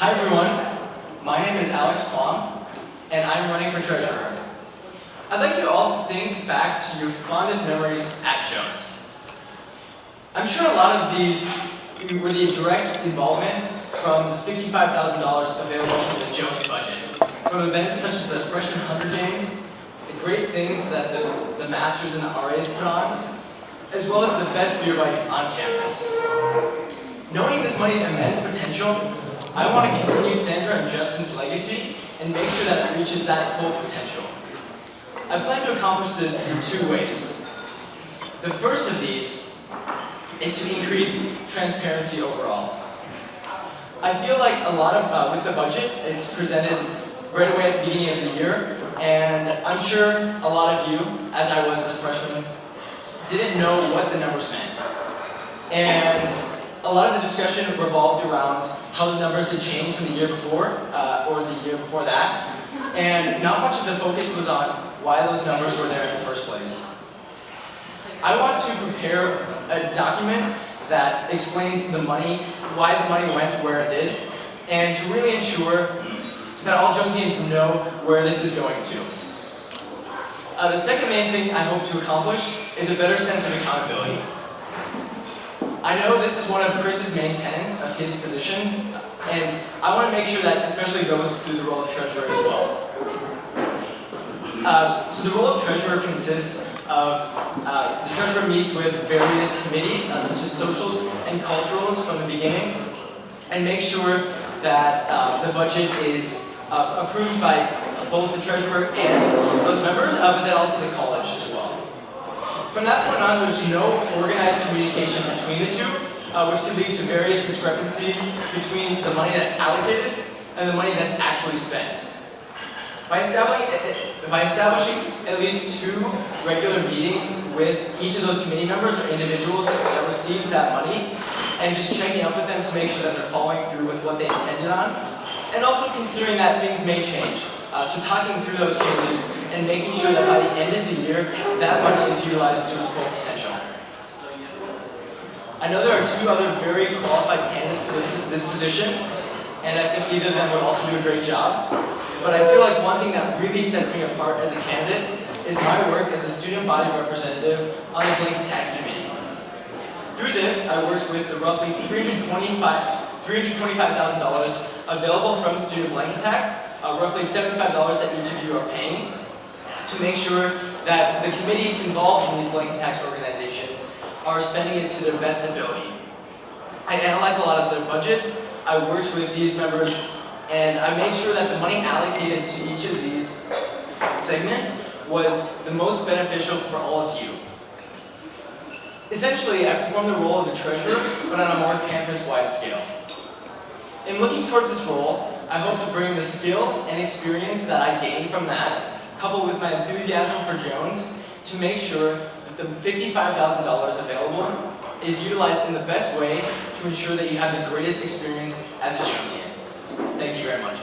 Hi everyone, my name is Quam, and I'm running for treasurer. I'd like you all to think back to your fondest memories at Jones. I'm sure a lot of these were the direct involvement from the $55,000 available from the Jones budget, from events such as the Freshman 100 Games, the great things that the Masters and the RAs put on, as well as the best beer bike on campus. Knowing this money's immense potential, I want to continue Sandra and Justin's legacy and make sure that it reaches that full potential. I plan to accomplish this through two ways. The first of these is to increase transparency overall. I feel like a lot of, with the budget, it's presented right away at the beginning of the year, and I'm sure a lot of you, as I was as a freshman, didn't know what the numbers meant. And a lot of the discussion revolved around how the numbers had changed from the year before, or the year before that, and not much of the focus was on why those numbers were there in the first place. I want to prepare a document that explains the money, why the money went where it did, and to really ensure that all Jonesians know where this is going to. The second main thing I hope to accomplish is a better sense of accountability. I know this is one of Chris's main tenets of his position, and I want to make sure that especially goes through the role of treasurer as well. So the role of treasurer consists of, the treasurer meets with various committees, such as socials and culturals from the beginning, and make sure that the budget is approved by both the treasurer and those members, but then also the college as well. From that point on, there's no organized communication between the two, which can lead to various discrepancies between the money that's allocated and the money that's actually spent. By establishing at least 2 regular meetings with each of those committee members or individuals that receives that money, and just checking up with them to make sure that they're following through with what they intended on, and also considering that things may change. So talking through those changes and making sure that by the end of the year, that money is utilized to its full potential. I know there are 2 other very qualified candidates for this position, and I think either of them would also do a great job. But I feel like one thing that really sets me apart as a candidate is my work as a student body representative on the Blanket Tax Committee. Through this, I worked with the roughly $325,000 available from student blanket tax, roughly $75 that each of you are paying, to make sure that the committees involved in these blanket tax organizations are spending it to their best ability. I analyzed a lot of their budgets, I worked with these members, and I made sure that the money allocated to each of these segments was the most beneficial for all of you. Essentially, I performed the role of the treasurer, but on a more campus-wide scale. In looking towards this role, I hope to bring the skill and experience that I gained from that, coupled with my enthusiasm for Jones, to make sure that the $55,000 available is utilized in the best way to ensure that you have the greatest experience as a Jonesian. Thank you very much.